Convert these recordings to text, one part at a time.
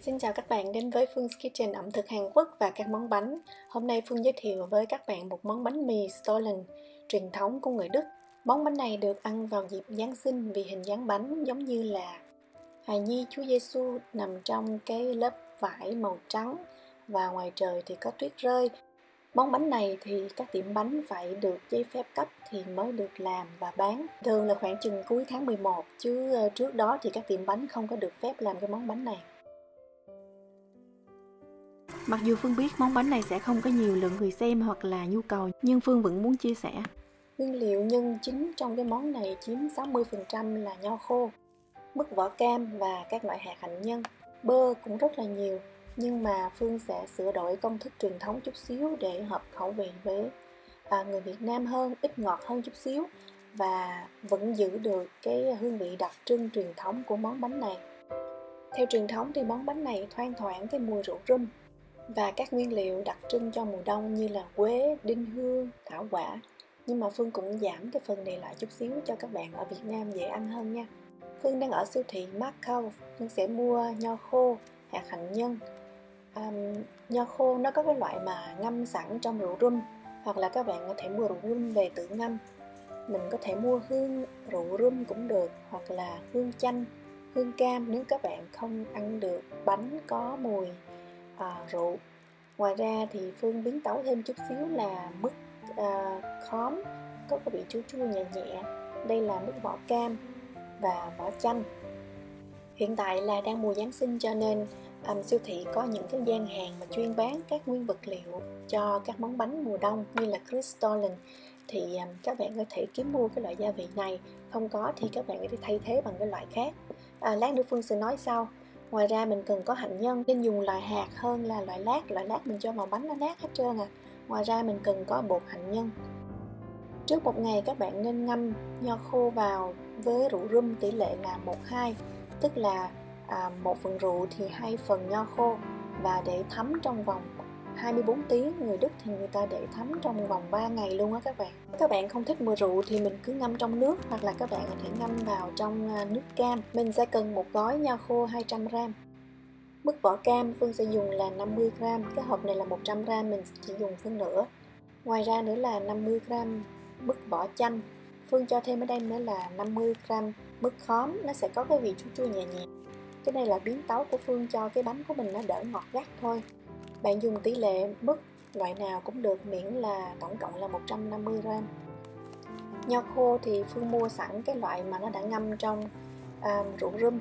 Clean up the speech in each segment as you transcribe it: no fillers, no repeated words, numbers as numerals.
Xin chào các bạn đến với Phương Kitchen ẩm thực Hàn Quốc và các món bánh. Hôm nay Phương giới thiệu với các bạn một món bánh mì Stollen truyền thống của người Đức. Món bánh này được ăn vào dịp Giáng sinh vì hình dáng bánh giống như là hài nhi Chúa Giêsu nằm trong cái lớp vải màu trắng và ngoài trời thì có tuyết rơi. Món bánh này thì các tiệm bánh phải được giấy phép cấp thì mới được làm và bán. Thường là khoảng chừng cuối tháng 11 chứ trước đó thì các tiệm bánh không có được phép làm cái món bánh này. Mặc dù Phương biết món bánh này sẽ không có nhiều lượng người xem hoặc là nhu cầu, nhưng Phương vẫn muốn chia sẻ. Nguyên liệu nhân chính trong cái món này chiếm 60% là nho khô, mứt vỏ cam và các loại hạt hạnh nhân. Bơ cũng rất là nhiều, nhưng mà Phương sẽ sửa đổi công thức truyền thống chút xíu để hợp khẩu vị với người Việt Nam hơn, ít ngọt hơn chút xíu và vẫn giữ được cái hương vị đặc trưng truyền thống của món bánh này. Theo truyền thống thì món bánh này thoang thoảng cái mùi rượu rum và các nguyên liệu đặc trưng cho mùa đông như là quế, đinh hương, thảo quả. Nhưng mà Phương cũng giảm cái phần này lại chút xíu cho các bạn ở Việt Nam dễ ăn hơn nha. Phương đang ở siêu thị Macau. Phương sẽ mua nho khô, hạt hạnh nhân. Nho khô nó có cái loại mà ngâm sẵn trong rượu rum, hoặc là các bạn có thể mua rượu rum về tự ngâm. Mình có thể mua hương rượu rum cũng được, hoặc là hương chanh, hương cam nếu các bạn không ăn được bánh có mùi rượu. Ngoài ra thì Phương biến tấu thêm chút xíu là mứt khóm có cái vị chua chua nhẹ nhẹ. Đây là mứt vỏ cam và vỏ chanh. Hiện tại là đang mùa Giáng sinh cho nên siêu thị có những cái gian hàng mà chuyên bán các nguyên vật liệu cho các món bánh mùa đông như là Stollen. Thì các bạn có thể kiếm mua cái loại gia vị này. Không có thì các bạn có thể thay thế bằng cái loại khác. Lát nữa Phương sẽ nói sau. Ngoài ra mình cần có hạnh nhân, nên dùng loại hạt hơn là loại lát. Loại lát mình cho vào bánh nó nát hết trơn à. Ngoài ra mình cần có bột hạnh nhân. Trước một ngày các bạn nên ngâm nho khô vào với rượu rum tỷ lệ là 1-2, tức là 1 phần rượu thì 2 phần nho khô, và để thấm trong vòng 24 tiếng. Người Đức thì người ta để thấm trong vòng 3 ngày luôn á các bạn. Nếu các bạn không thích mùi rượu thì mình cứ ngâm trong nước, hoặc là các bạn có thể ngâm vào trong nước cam. Mình sẽ cần một gói nho khô 200g. Mứt vỏ cam Phương sẽ dùng là 50g. Cái hộp này là 100g, mình chỉ dùng phân nửa. Ngoài ra nữa là 50g mứt vỏ chanh. Phương cho thêm ở đây nữa là 50g mứt khóm, nó sẽ có cái vị chua chua nhẹ nhẹ. Cái này là biến tấu của Phương cho cái bánh của mình nó đỡ ngọt gắt thôi. Bạn dùng tỷ lệ mứt loại nào cũng được, miễn là tổng cộng là 150g. Nho khô thì Phương mua sẵn cái loại mà nó đã ngâm trong rượu rum.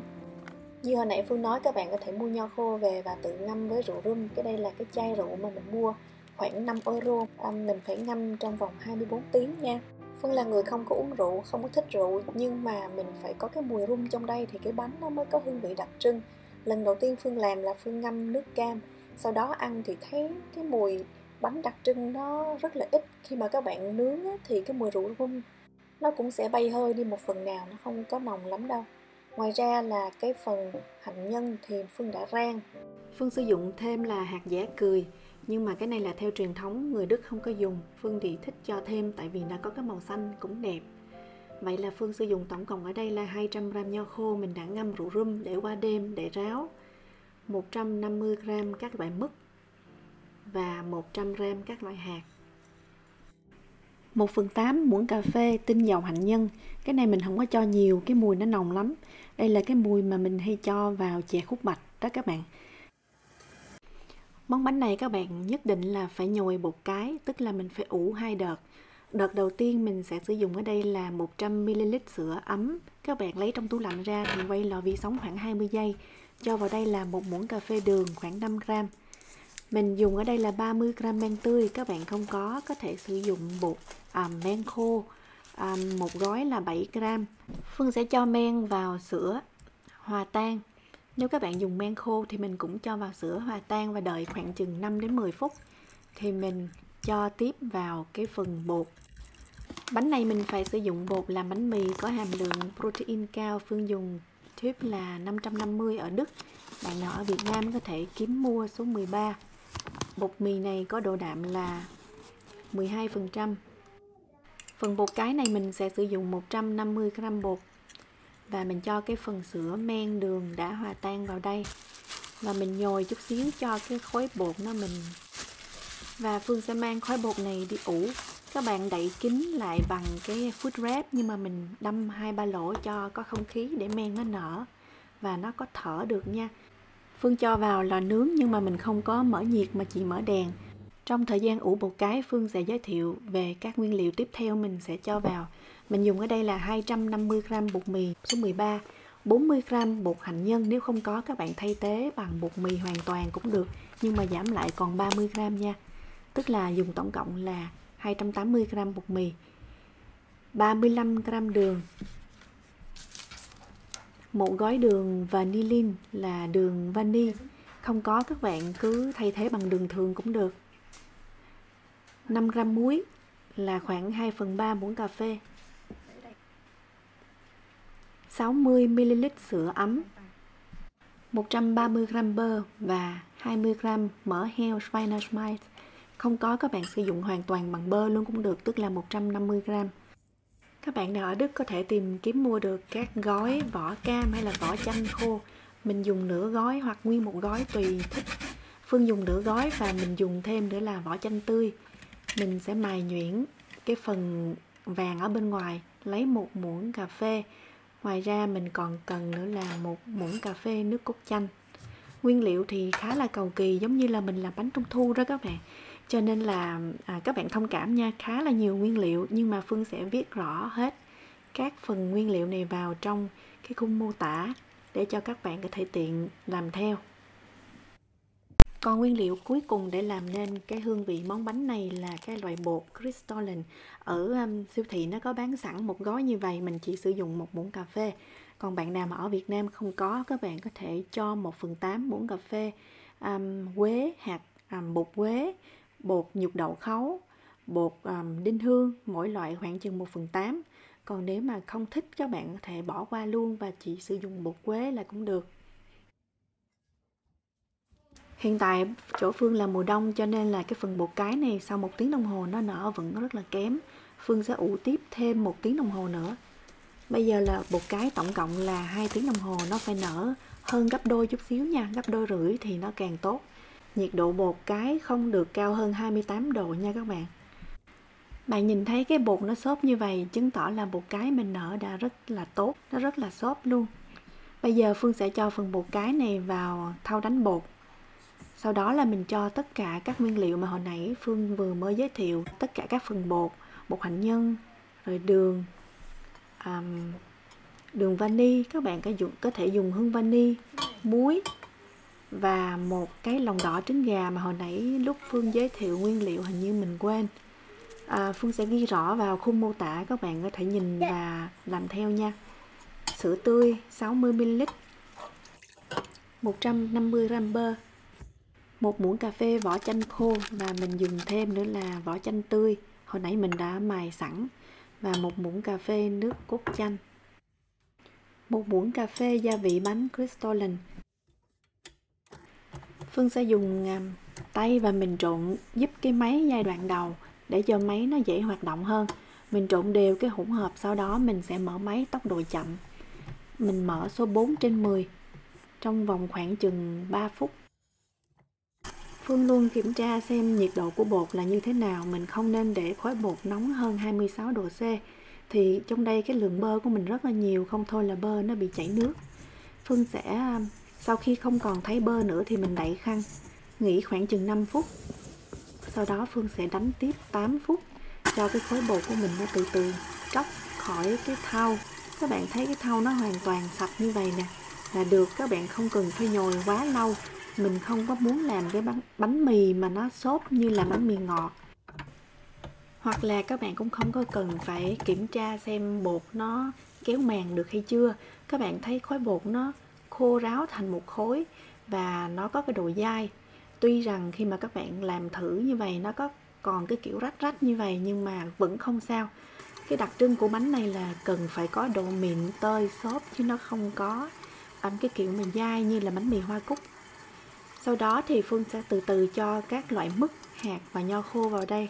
Như hồi nãy Phương nói, các bạn có thể mua nho khô về và tự ngâm với rượu rum. Cái đây là cái chai rượu mà mình mua khoảng 5€. Mình phải ngâm trong vòng 24 tiếng nha. Phương là người không có uống rượu, không có thích rượu, nhưng mà mình phải có cái mùi rum trong đây thì cái bánh nó mới có hương vị đặc trưng. Lần đầu tiên Phương làm là Phương ngâm nước cam, sau đó ăn thì thấy cái mùi bánh đặc trưng nó rất là ít. Khi mà các bạn nướng thì cái mùi rượu rum nó cũng sẽ bay hơi đi một phần nào, nó không có nồng lắm đâu. Ngoài ra là cái phần hạnh nhân thì Phương đã rang. Phương sử dụng thêm là hạt dẻ cười, nhưng mà cái này là theo truyền thống, người Đức không có dùng. Phương thì thích cho thêm tại vì nó có cái màu xanh cũng đẹp. Vậy là Phương sử dụng tổng cộng ở đây là 200g nho khô mình đã ngâm rượu rum để qua đêm để ráo, 150g các loại mứt và 100g các loại hạt, 1/8 muỗng cà phê tinh dầu hạnh nhân. Cái này mình không có cho nhiều, cái mùi nó nồng lắm. Đây là cái mùi mà mình hay cho vào chè khúc bạch đó các bạn. Món bánh này các bạn nhất định là phải nhồi bột cái, tức là mình phải ủ 2 đợt. Đợt đầu tiên mình sẽ sử dụng ở đây là 100ml sữa ấm. Các bạn lấy trong tủ lạnh ra thì quay lò vi sóng khoảng 20 giây. Cho vào đây là 1 muỗng cà phê đường khoảng 5g. Mình dùng ở đây là 30g men tươi. Các bạn không có thể sử dụng bột men khô. Một gói là 7g. Phương sẽ cho men vào sữa hòa tan. Nếu các bạn dùng men khô thì mình cũng cho vào sữa hòa tan và đợi khoảng chừng 5 đến 10 phút. Thì mình cho tiếp vào cái phần bột. Bánh này mình phải sử dụng bột làm bánh mì có hàm lượng protein cao. Phương dùng tuyếp là 550 ở Đức. Bạn nào ở Việt Nam có thể kiếm mua số 13. Bột mì này có độ đạm là 12%. Phần bột cái này mình sẽ sử dụng 150g bột. Và mình cho cái phần sữa men đường đã hòa tan vào đây. và mình nhồi chút xíu cho cái khối bột nó mình. Và Phương sẽ mang khối bột này đi ủ. Các bạn đậy kín lại bằng cái food wrap, nhưng mà mình đâm 2-3 lỗ cho có không khí để men nó nở và nó có thở được nha. Phương cho vào lò nướng nhưng mà mình không có mở nhiệt mà chỉ mở đèn. Trong thời gian ủ bột cái, Phương sẽ giới thiệu về các nguyên liệu tiếp theo mình sẽ cho vào. Mình dùng ở đây là 250g bột mì số 13, 40g bột hạnh nhân, nếu không có các bạn thay thế bằng bột mì hoàn toàn cũng được, nhưng mà giảm lại còn 30g nha. Tức là dùng tổng cộng là 280g bột mì, 35g đường, một gói đường vanillin là đường vani, không có các bạn cứ thay thế bằng đường thường cũng được. 5g muối là khoảng 2/3 muỗng cà phê, 60ml sữa ấm, 130g bơ và 20g mỡ heo Schweineschmalz. Không có các bạn sử dụng hoàn toàn bằng bơ luôn cũng được, tức là 150g. Các bạn nào ở Đức có thể tìm kiếm mua được các gói vỏ cam hay là vỏ chanh khô. Mình dùng nửa gói hoặc nguyên một gói tùy thích. Phương dùng nửa gói và mình dùng thêm nữa là vỏ chanh tươi. Mình sẽ mài nhuyễn cái phần vàng ở bên ngoài, lấy 1 muỗng cà phê. Ngoài ra mình còn cần nữa là 1 muỗng cà phê nước cốt chanh. Nguyên liệu thì khá là cầu kỳ, giống như là mình làm bánh trung thu đó các bạn. Cho nên là các bạn thông cảm nha, khá là nhiều nguyên liệu, nhưng mà Phương sẽ viết rõ hết các phần nguyên liệu này vào trong cái khung mô tả để cho các bạn có thể tiện làm theo. Còn nguyên liệu cuối cùng để làm nên cái hương vị món bánh này là cái loại bột Kristollen. Ở siêu thị nó có bán sẵn một gói như vậy, mình chỉ sử dụng 1 muỗng cà phê. Còn bạn nào mà ở Việt Nam không có, các bạn có thể cho 1/8 muỗng cà phê quế, hạt bột quế, bột nhục đậu khấu, bột đinh hương, mỗi loại khoảng chừng 1/8. Còn nếu mà không thích, các bạn có thể bỏ qua luôn và chỉ sử dụng bột quế là cũng được. Hiện tại chỗ Phương là mùa đông cho nên là cái phần bột cái này sau 1 tiếng đồng hồ nó nở vẫn rất là kém. Phương sẽ ủ tiếp thêm 1 tiếng đồng hồ nữa. Bây giờ là bột cái tổng cộng là 2 tiếng đồng hồ, nó phải nở hơn gấp đôi chút xíu nha, gấp đôi rưỡi thì nó càng tốt. Nhiệt độ bột cái không được cao hơn 28 độ nha các bạn. Bạn nhìn thấy cái bột nó xốp như vậy chứng tỏ là bột cái mình nở đã rất là tốt, nó rất là xốp luôn. Bây giờ Phương sẽ cho phần bột cái này vào thau đánh bột. Sau đó là mình cho tất cả các nguyên liệu mà hồi nãy Phương vừa mới giới thiệu, tất cả các phần bột, bột hạnh nhân, rồi đường, đường vani, các bạn có thể dùng hương vani, muối và một cái lòng đỏ trứng gà mà hồi nãy lúc Phương giới thiệu nguyên liệu hình như mình quên. Phương sẽ ghi rõ vào khung mô tả, các bạn có thể nhìn và làm theo nha. Sữa tươi 60ml, 150g bơ, 1 muỗng cà phê vỏ chanh khô và mình dùng thêm nữa là vỏ chanh tươi, hồi nãy mình đã mài sẵn, và 1 muỗng cà phê nước cốt chanh, 1 muỗng cà phê gia vị bánh Kristollen. Phương sẽ dùng tay và mình trộn giúp cái máy giai đoạn đầu để cho máy nó dễ hoạt động hơn. Mình trộn đều cái hỗn hợp, sau đó mình sẽ mở máy tốc độ chậm. Mình mở số 4/10 trong vòng khoảng chừng 3 phút. Phương luôn kiểm tra xem nhiệt độ của bột là như thế nào. Mình không nên để khối bột nóng hơn 26 độ C. Thì trong đây cái lượng bơ của mình rất là nhiều, không thôi là bơ nó bị chảy nước. Phương sẽ, sau khi không còn thấy bơ nữa thì mình đậy khăn, nghỉ khoảng chừng 5 phút. Sau đó Phương sẽ đánh tiếp 8 phút cho cái khối bột của mình nó từ từ tróc khỏi cái thau. Các bạn thấy cái thau nó hoàn toàn sạch như vậy nè là được, các bạn không cần phải nhồi quá lâu. Mình không có muốn làm cái bánh mì mà nó xốp như là bánh mì ngọt. Hoặc là các bạn cũng không có cần phải kiểm tra xem bột nó kéo màng được hay chưa. Các bạn thấy khối bột nó khô ráo thành một khối và nó có cái độ dai. Tuy rằng khi mà các bạn làm thử như vậy nó có còn cái kiểu rách rách như vậy nhưng mà vẫn không sao. Cái đặc trưng của bánh này là cần phải có độ mịn tơi xốp chứ nó không có cái kiểu mà dai như là bánh mì hoa cúc. Sau đó thì Phương sẽ từ từ cho các loại mứt, hạt và nho khô vào đây.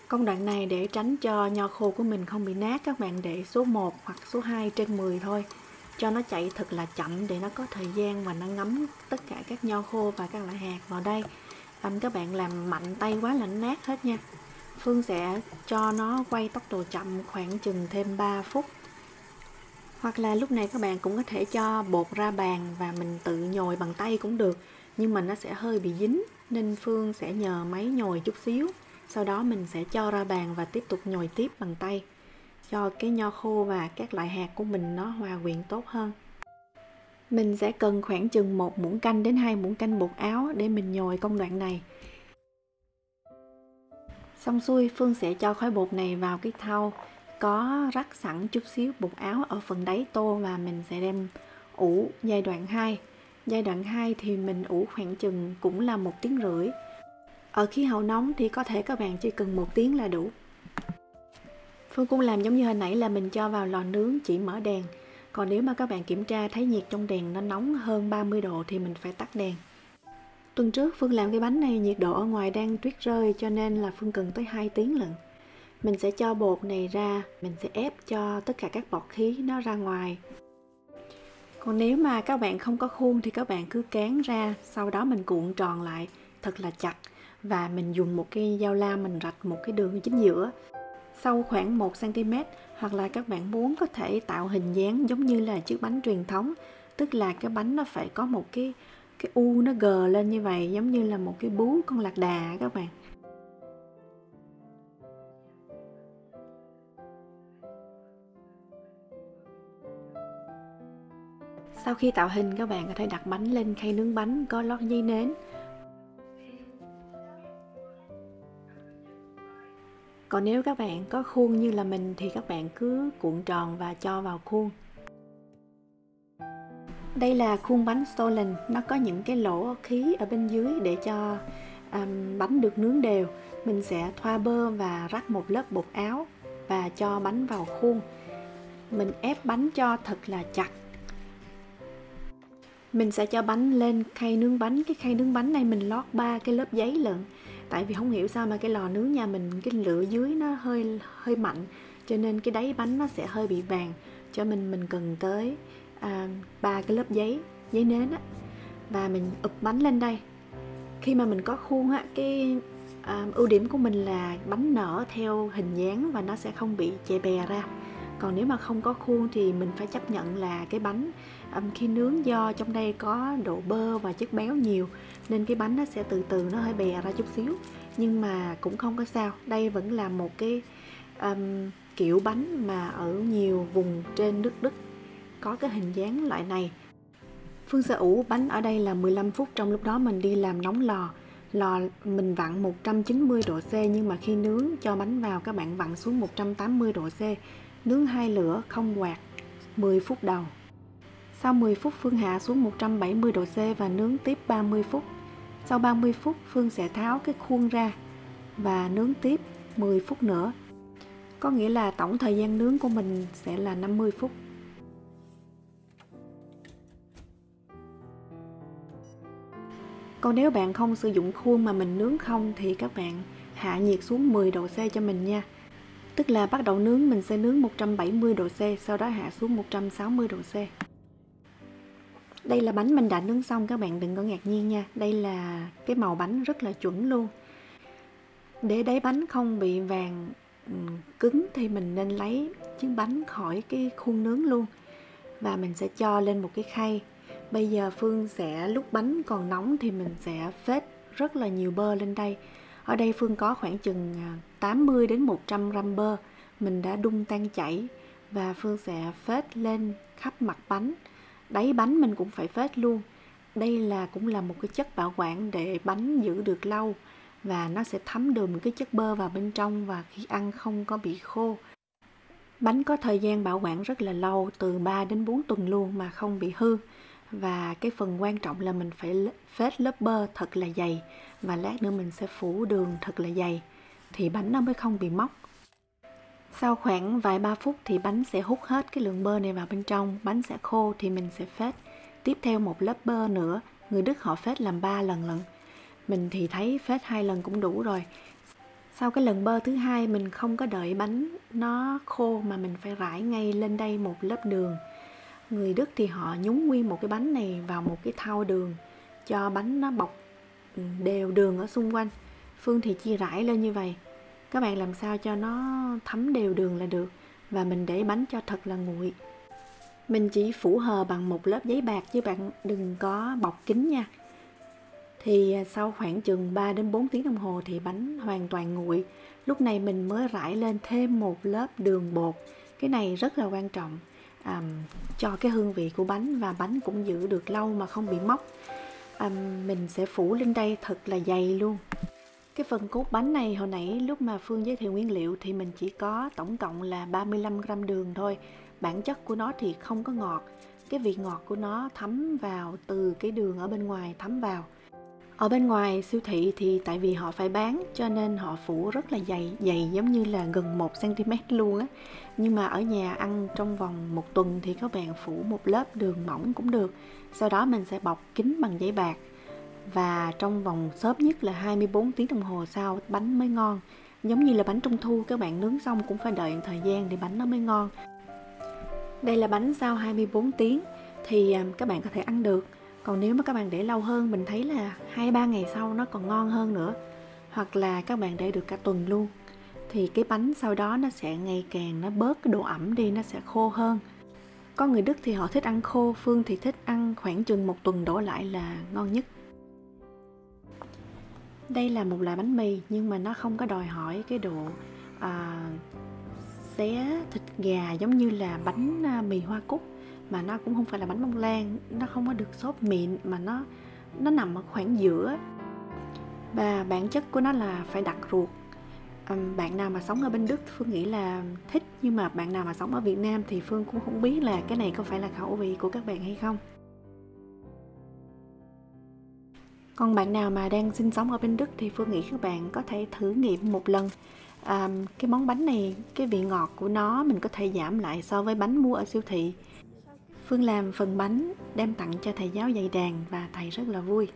Công đoạn này để tránh cho nho khô của mình không bị nát, các bạn để số 1 hoặc số 2/10 thôi. cho nó chạy thật là chậm để nó có thời gian và nó ngấm tất cả các nho khô và các loại hạt vào đây. Các bạn làm mạnh tay quá là nó nát hết nha. Phương sẽ cho nó quay tốc độ chậm khoảng chừng thêm 3 phút. Hoặc là lúc này các bạn cũng có thể cho bột ra bàn và mình tự nhồi bằng tay cũng được, nhưng mà nó sẽ hơi bị dính nên Phương sẽ nhờ máy nhồi chút xíu. Sau đó mình sẽ cho ra bàn và tiếp tục nhồi tiếp bằng tay, cho cái nho khô và các loại hạt của mình nó hòa quyện tốt hơn. Mình sẽ cần khoảng chừng 1 muỗng canh đến 2 muỗng canh bột áo để mình nhồi công đoạn này. Xong xuôi, Phương sẽ cho khói bột này vào cái thau có rắc sẵn chút xíu bột áo ở phần đáy tô và mình sẽ đem ủ giai đoạn 2. Giai đoạn 2 thì mình ủ khoảng chừng cũng là 1 tiếng rưỡi. Ở khí hậu nóng thì có thể các bạn chỉ cần 1 tiếng là đủ. Phương cũng làm giống như hồi nãy là mình cho vào lò nướng chỉ mở đèn. Còn nếu mà các bạn kiểm tra thấy nhiệt trong đèn nó nóng hơn 30 độ thì mình phải tắt đèn. Tuần trước Phương làm cái bánh này nhiệt độ ở ngoài đang tuyết rơi cho nên là Phương cần tới 2 tiếng lận. Mình sẽ cho bột này ra, mình sẽ ép cho tất cả các bọt khí nó ra ngoài. Còn nếu mà các bạn không có khuôn thì các bạn cứ cán ra, sau đó mình cuộn tròn lại thật là chặt và mình dùng một cái dao lam mình rạch một cái đường chính giữa sâu khoảng 1 cm, hoặc là các bạn muốn có thể tạo hình dáng giống như là chiếc bánh truyền thống, tức là cái bánh nó phải có một cái u nó gờ lên như vậy, giống như là một cái bú con lạc đà các bạn. Sau khi tạo hình, các bạn có thể đặt bánh lên khay nướng bánh có lót giấy nến. Còn nếu các bạn có khuôn như là mình thì các bạn cứ cuộn tròn và cho vào khuôn. Đây là khuôn bánh Stollen, nó có những cái lỗ khí ở bên dưới để cho bánh được nướng đều. Mình sẽ thoa bơ và rắc một lớp bột áo và cho bánh vào khuôn. Mình ép bánh cho thật là chặt. Mình sẽ cho bánh lên khay nướng bánh. Cái khay nướng bánh này mình lót 3 cái lớp giấy lận. Tại vì không hiểu sao mà cái lò nướng nhà mình cái lửa dưới nó hơi mạnh, cho nên cái đáy bánh nó sẽ hơi bị vàng. Cho mình cần tới 3 cái lớp giấy nến á, và mình ụp bánh lên đây. Khi mà mình có khuôn á, cái ưu điểm của mình là bánh nở theo hình dáng và nó sẽ không bị chè bè ra. Còn nếu mà không có khuôn thì mình phải chấp nhận là cái bánh khi nướng, do trong đây có độ bơ và chất béo nhiều nên cái bánh nó sẽ từ từ nó hơi bè ra chút xíu, nhưng mà cũng không có sao. Đây vẫn là một cái kiểu bánh mà ở nhiều vùng trên nước Đức có cái hình dáng loại này. Phương sẽ ủ bánh ở đây là 15 phút, trong lúc đó mình đi làm nóng lò. Lò mình vặn 190 độ C, nhưng mà khi nướng cho bánh vào các bạn vặn xuống 180 độ C. Nướng 2 lửa không quạt 10 phút đầu. Sau 10 phút Phương hạ xuống 170 độ C và nướng tiếp 30 phút. Sau 30 phút Phương sẽ tháo cái khuôn ra và nướng tiếp 10 phút nữa. Có nghĩa là tổng thời gian nướng của mình sẽ là 50 phút. Còn nếu bạn không sử dụng khuôn mà mình nướng không thì các bạn hạ nhiệt xuống 10 độ C cho mình nha. Tức là bắt đầu nướng mình sẽ nướng 170 độ C, sau đó hạ xuống 160 độ C. Đây là bánh mình đã nướng xong, các bạn đừng có ngạc nhiên nha. Đây là cái màu bánh rất là chuẩn luôn. Để đáy bánh không bị vàng cứng thì mình nên lấy chiếc bánh khỏi cái khuôn nướng luôn. Và mình sẽ cho lên một cái khay. Bây giờ Phương sẽ, lúc bánh còn nóng thì mình sẽ phết rất là nhiều bơ lên đây. Ở đây Phương có khoảng chừng 80 đến 100 gram bơ. Mình đã đun tan chảy và Phương sẽ phết lên khắp mặt bánh. Đáy bánh mình cũng phải phết luôn. Đây cũng là một cái chất bảo quản để bánh giữ được lâu và nó sẽ thấm được cái chất bơ vào bên trong và khi ăn không có bị khô. Bánh có thời gian bảo quản rất là lâu, từ 3 đến 4 tuần luôn mà không bị hư. Và cái phần quan trọng là mình phải phết lớp bơ thật là dày và lát nữa mình sẽ phủ đường thật là dày thì bánh nó mới không bị mốc. Sau khoảng vài 3 phút thì bánh sẽ hút hết cái lượng bơ này vào bên trong, bánh sẽ khô thì mình sẽ phết tiếp theo một lớp bơ nữa. Người Đức họ phết làm 3 lần lận. Mình thì thấy phết 2 lần cũng đủ rồi. Sau cái lần bơ thứ hai mình không có đợi bánh nó khô mà mình phải rải ngay lên đây một lớp đường. Người Đức thì họ nhúng nguyên một cái bánh này vào một cái thau đường, cho bánh nó bọc đều đường ở xung quanh. Phương thì chia rải lên như vậy. Các bạn làm sao cho nó thấm đều đường là được. Và mình để bánh cho thật là nguội. Mình chỉ phủ hờ bằng một lớp giấy bạc chứ bạn đừng có bọc kín nha. Thì sau khoảng chừng 3 đến 4 tiếng đồng hồ thì bánh hoàn toàn nguội. Lúc này mình mới rải lên thêm một lớp đường bột. Cái này rất là quan trọng cho cái hương vị của bánh, và bánh cũng giữ được lâu mà không bị mốc. Mình sẽ phủ lên đây thật là dày luôn. Cái phần cốt bánh này hồi nãy lúc mà Phương giới thiệu nguyên liệu thì mình chỉ có tổng cộng là 35 gram đường thôi. Bản chất của nó thì không có ngọt. Cái vị ngọt của nó thấm vào từ cái đường ở bên ngoài thấm vào. Ở bên ngoài siêu thị thì tại vì họ phải bán cho nên họ phủ rất là dày giống như là gần 1 cm luôn á. Nhưng mà ở nhà ăn trong vòng 1 tuần thì các bạn phủ một lớp đường mỏng cũng được. Sau đó mình sẽ bọc kín bằng giấy bạc. Và trong vòng sớm nhất là 24 tiếng đồng hồ sau bánh mới ngon. Giống như là bánh trung thu, các bạn nướng xong cũng phải đợi thời gian để bánh nó mới ngon. Đây là bánh sau 24 tiếng thì các bạn có thể ăn được. Còn nếu mà các bạn để lâu hơn, mình thấy là 2-3 ngày sau nó còn ngon hơn nữa. Hoặc là các bạn để được cả tuần luôn. Thì cái bánh sau đó nó sẽ ngày càng nó bớt cái độ ẩm đi, nó sẽ khô hơn. Có người Đức thì họ thích ăn khô, Phương thì thích ăn khoảng chừng 1 tuần đổ lại là ngon nhất. Đây là một loại bánh mì nhưng mà nó không có đòi hỏi cái độ xé thịt gà giống như là bánh mì Hoa Cúc. Mà nó cũng không phải là bánh bông lan, nó không có được xốp mịn mà nó nằm ở khoảng giữa. Và bản chất của nó là phải đặc ruột. Bạn nào mà sống ở bên Đức Phương nghĩ là thích, nhưng mà bạn nào mà sống ở Việt Nam thì Phương cũng không biết là cái này có phải là khẩu vị của các bạn hay không. Còn bạn nào mà đang sinh sống ở bên Đức thì Phương nghĩ các bạn có thể thử nghiệm một lần. Cái món bánh này, cái vị ngọt của nó mình có thể giảm lại so với bánh mua ở siêu thị. Phương làm phần bánh đem tặng cho thầy giáo dạy đàn và thầy rất là vui.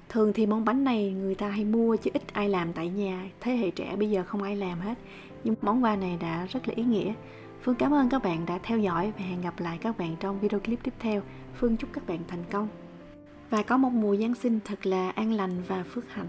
Thường thì món bánh này người ta hay mua chứ ít ai làm tại nhà. Thế hệ trẻ bây giờ không ai làm hết. Nhưng món quà này đã rất là ý nghĩa. Phương cảm ơn các bạn đã theo dõi và hẹn gặp lại các bạn trong video clip tiếp theo. Phương chúc các bạn thành công và có một mùa Giáng sinh thật là an lành và phước hạnh.